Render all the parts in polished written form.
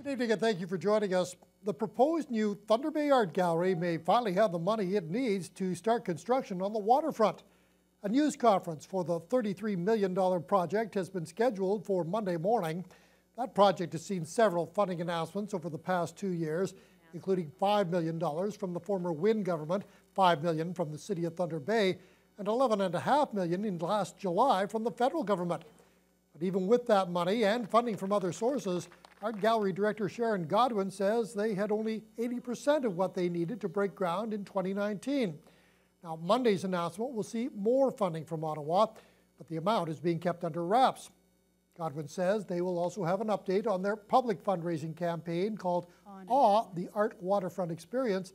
Good evening and thank you for joining us. The proposed new Thunder Bay Art Gallery may finally have the money it needs to start construction on the waterfront. A news conference for the $33 million project has been scheduled for Monday morning. That project has seen several funding announcements over the past 2 years, including $5 million from the former Wynne government, $5 million from the City of Thunder Bay, and $11.5 million in last July from the federal government. But even with that money and funding from other sources, Art Gallery Director Sharon Godwin says they had only 80% of what they needed to break ground in 2019. Now, Monday's announcement will see more funding from Ottawa, but the amount is being kept under wraps. Godwin says they will also have an update on their public fundraising campaign called AWE, the Art Waterfront Experience.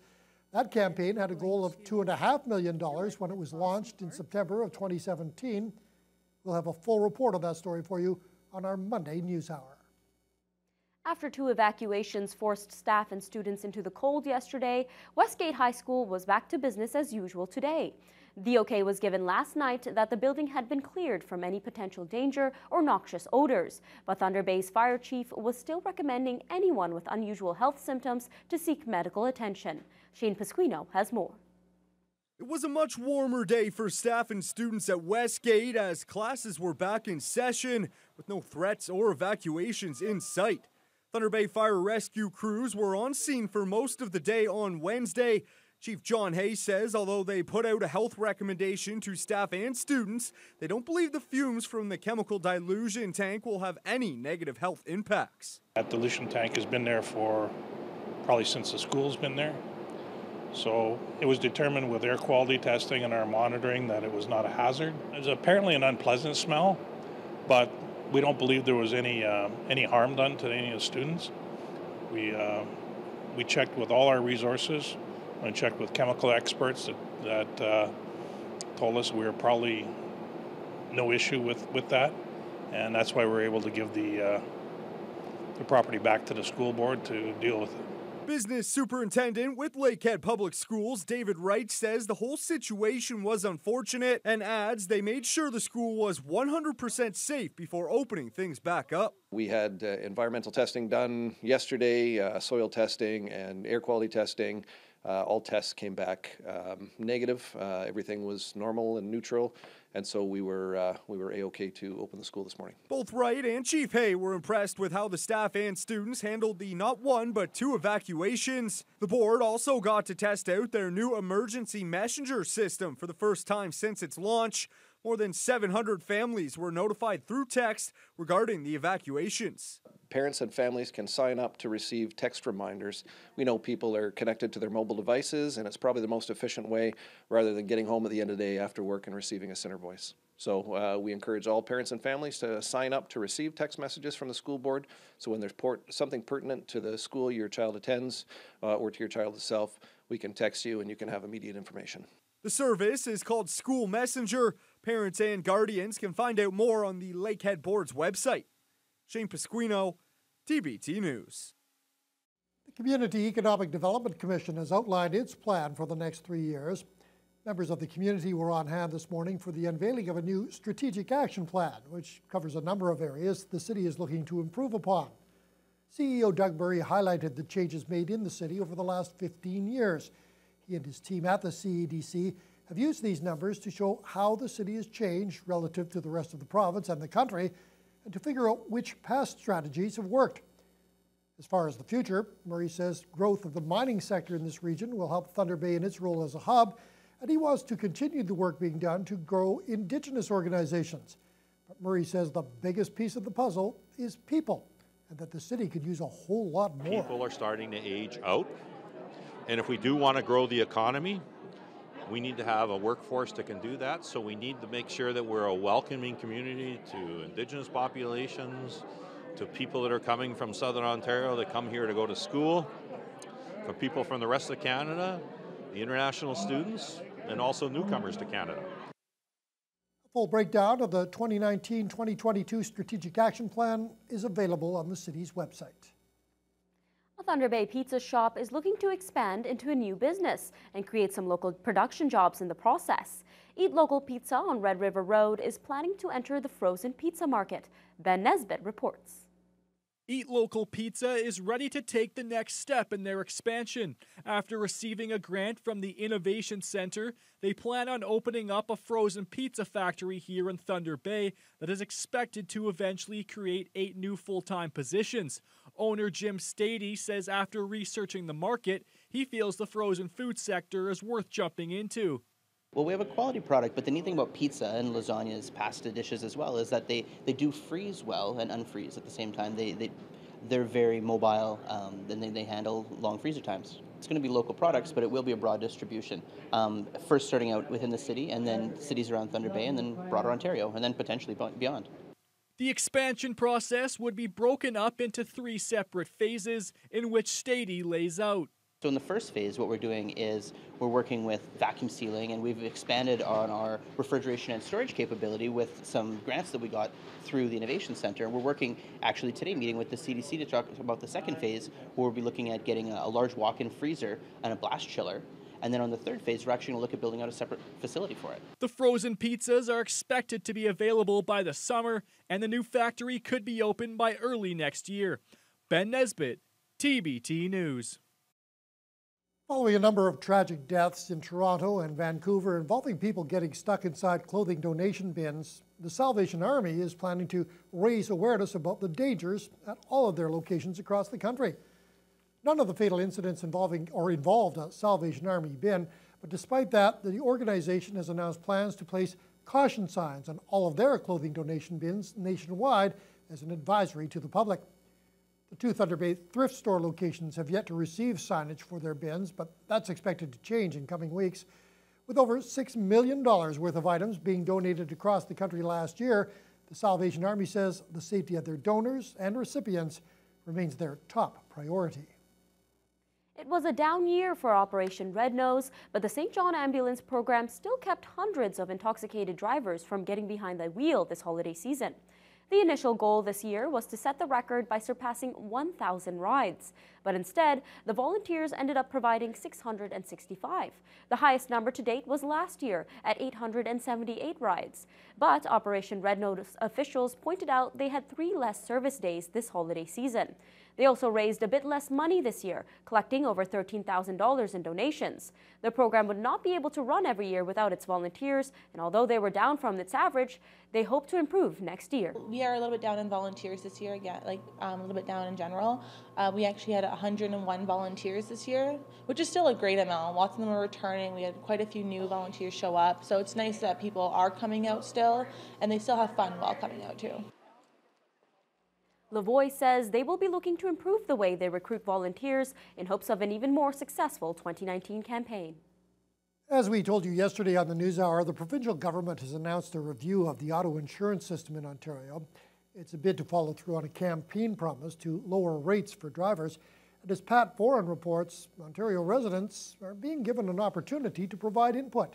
That campaign had a goal of $2.5 million when it was launched in September of 2017. We'll have a full report on that story for you on our Monday News Hour. After 2 evacuations forced staff and students into the cold yesterday, Westgate High School was back to business as usual today. The okay was given last night that the building had been cleared from any potential danger or noxious odors, but Thunder Bay's fire chief was still recommending anyone with unusual health symptoms to seek medical attention. Shane Pasquino has more. It was a much warmer day for staff and students at Westgate as classes were back in session with no threats or evacuations in sight. Thunder Bay fire rescue crews were on scene for most of the day on Wednesday. Chief John Hay says although they put out a health recommendation to staff and students, they don't believe the fumes from the chemical dilution tank will have any negative health impacts. That dilution tank has been there for probably since the school's been there. So it was determined with air quality testing and our monitoring that it was not a hazard. There's apparently an unpleasant smell, but we don't believe there was any harm done to any of the students. We checked with all our resources and checked with chemical experts that told us we were probably no issue with that, and that's why we're able to give the property back to the school board to deal with it. Business Superintendent with Lakehead Public Schools, David Wright, says the whole situation was unfortunate and adds they made sure the school was 100% safe before opening things back up. We had environmental testing done yesterday, soil testing and air quality testing. All tests came back negative. Everything was normal and neutral, and so we were A-OK to open the school this morning. Both Wright and Chief Hay were impressed with how the staff and students handled the not 1 but 2 evacuations. The board also got to test out their new emergency messenger system for the first time since its launch. More than 700 families were notified through text regarding the evacuations. Parents and families can sign up to receive text reminders. We know people are connected to their mobile devices, and it's probably the most efficient way rather than getting home at the end of the day after work and receiving a center voice. So we encourage all parents and families to sign up to receive text messages from the school board. So when there's something pertinent to the school your child attends or to your child itself, we can text you and you can have immediate information. The service is called School Messenger. Parents and guardians can find out more on the Lakehead Board's website. Shane Pasquino, TBT News. The Community Economic Development Commission has outlined its plan for the next 3 years. Members of the community were on hand this morning for the unveiling of a new strategic action plan, which covers a number of areas the city is looking to improve upon. CEO Doug Murray highlighted the changes made in the city over the last 15 years. He and his team at the CEDC have used these numbers to show how the city has changed relative to the rest of the province and the country, and to figure out which past strategies have worked. As far as the future, Murray says growth of the mining sector in this region will help Thunder Bay in its role as a hub, and he wants to continue the work being done to grow Indigenous organizations. But Murray says the biggest piece of the puzzle is people, and that the city could use a whole lot more. People are starting to age out, and if we do want to grow the economy, we need to have a workforce that can do that, so we need to make sure that we're a welcoming community to Indigenous populations, to people that are coming from Southern Ontario that come here to go to school, for people from the rest of Canada, the international students, and also newcomers to Canada. A full breakdown of the 2019-2022 Strategic Action Plan is available on the city's website. A Thunder Bay pizza shop is looking to expand into a new business and create some local production jobs in the process. Eat Local Pizza on Red River Road is planning to enter the frozen pizza market. Ben Nesbitt reports. Eat Local Pizza is ready to take the next step in their expansion. After receiving a grant from the Innovation Center, they plan on opening up a frozen pizza factory here in Thunder Bay that is expected to eventually create 8 new full-time positions. Owner Jim Stady says after researching the market, he feels the frozen food sector is worth jumping into. Well, we have a quality product, but the neat thing about pizza and lasagnas, pasta dishes as well, is that they do freeze well and unfreeze at the same time. They're very mobile, and they handle long freezer times. It's going to be local products, but it will be a broad distribution. First starting out within the city, and then cities around Thunder Bay, and then broader Ontario, and then potentially beyond. The expansion process would be broken up into 3 separate phases in which Stady lays out. So in the first phase, what we're doing is we're working with vacuum sealing, and we've expanded on our refrigeration and storage capability with some grants that we got through the Innovation Center. We're working actually today, meeting with the CDC to talk about the second phase, where we'll be looking at getting a large walk-in freezer and a blast chiller. And then on the third phase, we're actually going to look at building out a separate facility for it. The frozen pizzas are expected to be available by the summer, and the new factory could be open by early next year. Ben Nesbitt, TBT News. Following a number of tragic deaths in Toronto and Vancouver involving people getting stuck inside clothing donation bins, the Salvation Army is planning to raise awareness about the dangers at all of their locations across the country. None of the fatal incidents involved a Salvation Army bin, but despite that, the organization has announced plans to place caution signs on all of their clothing donation bins nationwide as an advisory to the public. The 2 Thunder Bay thrift store locations have yet to receive signage for their bins, but that's expected to change in coming weeks. With over $6 million worth of items being donated across the country last year, the Salvation Army says the safety of their donors and recipients remains their top priority. It was a down year for Operation Red Nose, but the St. John Ambulance program still kept hundreds of intoxicated drivers from getting behind the wheel this holiday season. The initial goal this year was to set the record by surpassing 1,000 rides, but instead, the volunteers ended up providing 665. The highest number to date was last year at 878 rides. But Operation Red Nose officials pointed out they had 3 less service days this holiday season. They also raised a bit less money this year, collecting over $13,000 in donations. The program would not be able to run every year without its volunteers, and although they were down from its average, they hope to improve next year. We are a little bit down in volunteers this year, again, a little bit down in general. We actually had 101 volunteers this year, which is still a great amount. Lots of them are returning. We had quite a few new volunteers show up, so it's nice that people are coming out still, and they still have fun while coming out too. Lavoie says they will be looking to improve the way they recruit volunteers in hopes of an even more successful 2019 campaign. As we told you yesterday on the NewsHour, the provincial government has announced a review of the auto insurance system in Ontario. It's a bid to follow through on a campaign promise to lower rates for drivers. And as Pat Foran reports, Ontario residents are being given an opportunity to provide input.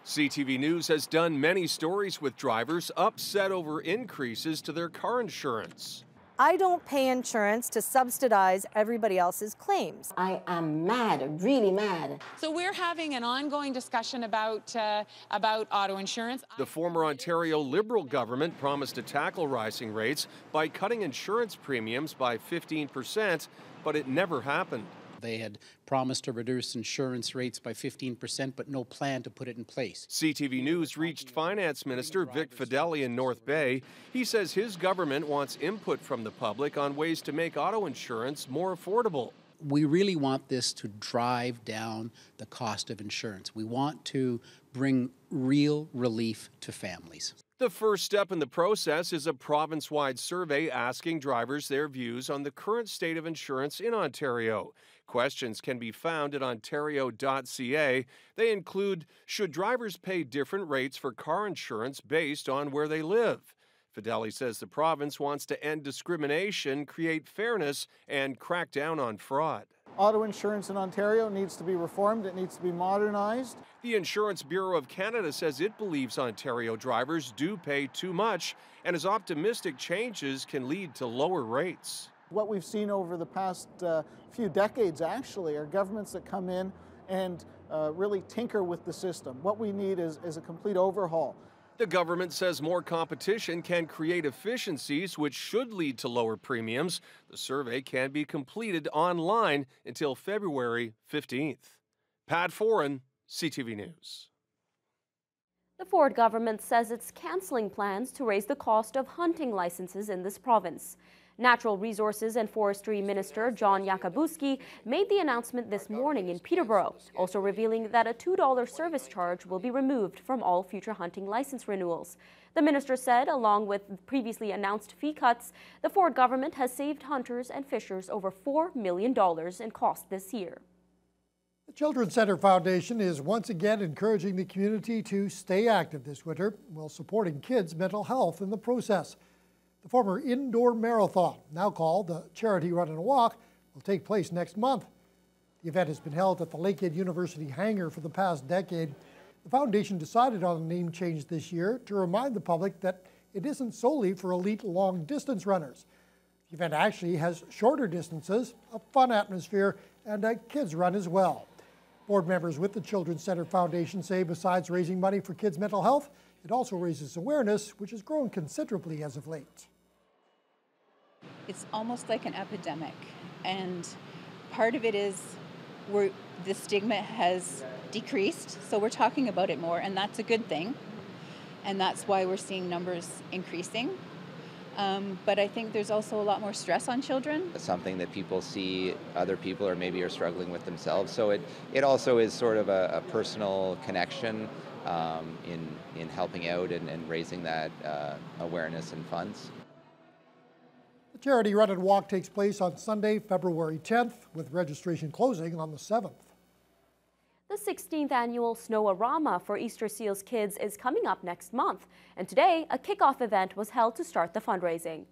CTV News has done many stories with drivers upset over increases to their car insurance. I don't pay insurance to subsidize everybody else's claims. I am mad, really mad. So we're having an ongoing discussion about auto insurance. The former Ontario Liberal government promised to tackle rising rates by cutting insurance premiums by 15%, but it never happened. They had promised to reduce insurance rates by 15%, but no plan to put it in place. CTV News reached Finance Minister Vic Fedeli in North Bay. He says his government wants input from the public on ways to make auto insurance more affordable. We really want this to drive down the cost of insurance. We want to bring real relief to families. The first step in the process is a province-wide survey asking drivers their views on the current state of insurance in Ontario. Questions can be found at ontario.ca. They include, should drivers pay different rates for car insurance based on where they live? Fedeli says the province wants to end discrimination, create fairness, and crack down on fraud. Auto insurance in Ontario needs to be reformed. It needs to be modernized. The Insurance Bureau of Canada says it believes Ontario drivers do pay too much and is optimistic changes can lead to lower rates. What we've seen over the past few decades, actually, are governments that come in and really tinker with the system. What we need is a complete overhaul. The government says more competition can create efficiencies, which should lead to lower premiums. The survey can be completed online until February 15th. Pat Foran, CTV News. The Ford government says it's canceling plans to raise the cost of hunting licenses in this province. Natural Resources and Forestry Minister John Yakabuski made the announcement this morning in Peterborough, also revealing that a $2 service charge will be removed from all future hunting license renewals. The minister said, along with previously announced fee cuts, the Ford government has saved hunters and fishers over $4 million in costs this year. The Children's Center Foundation is once again encouraging the community to stay active this winter while supporting kids' mental health in the process. The former indoor marathon, now called the Charity Run and Walk, will take place next month. The event has been held at the Lakehead University hangar for the past decade. The foundation decided on a name change this year to remind the public that it isn't solely for elite long-distance runners. The event actually has shorter distances, a fun atmosphere, and a kids' run as well. Board members with the Children's Center Foundation say besides raising money for kids' mental health, it also raises awareness, which has grown considerably as of late. It's almost like an epidemic, and part of it is the stigma has decreased, so we're talking about it more, and that's a good thing, and that's why we're seeing numbers increasing. But I think there's also a lot more stress on children. It's something that people see other people or maybe are struggling with themselves, so it also is sort of a personal connection in helping out and raising that awareness and funds. The Charity Run and Walk takes place on Sunday, February 10th, with registration closing on the 7th. The 16th annual Snow-A-Rama for Easter Seals Kids is coming up next month, and today a kickoff event was held to start the fundraising.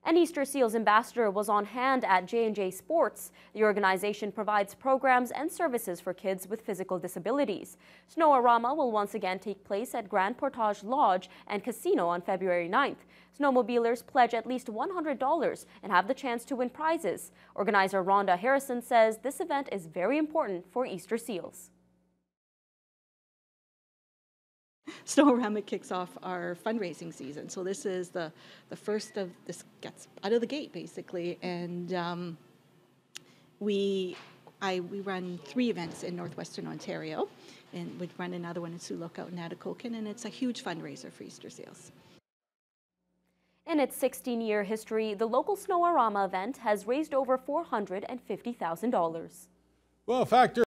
An Easter Seals ambassador was on hand at J&J Sports. The organization provides programs and services for kids with physical disabilities. Snow-A-Rama will once again take place at Grand Portage Lodge and Casino on February 9th. Snowmobilers pledge at least $100 and have the chance to win prizes. Organizer Rhonda Harrison says this event is very important for Easter Seals. Snow-A-Rama kicks off our fundraising season. So this is the first of this gets out of the gate basically, and we run 3 events in northwestern Ontario, and we run another one in Sioux Lookout and Atikokan, and it's a huge fundraiser for Easter Seals. In its 16-year history, the local Snow-A-Rama event has raised over $450,000. Well, Factor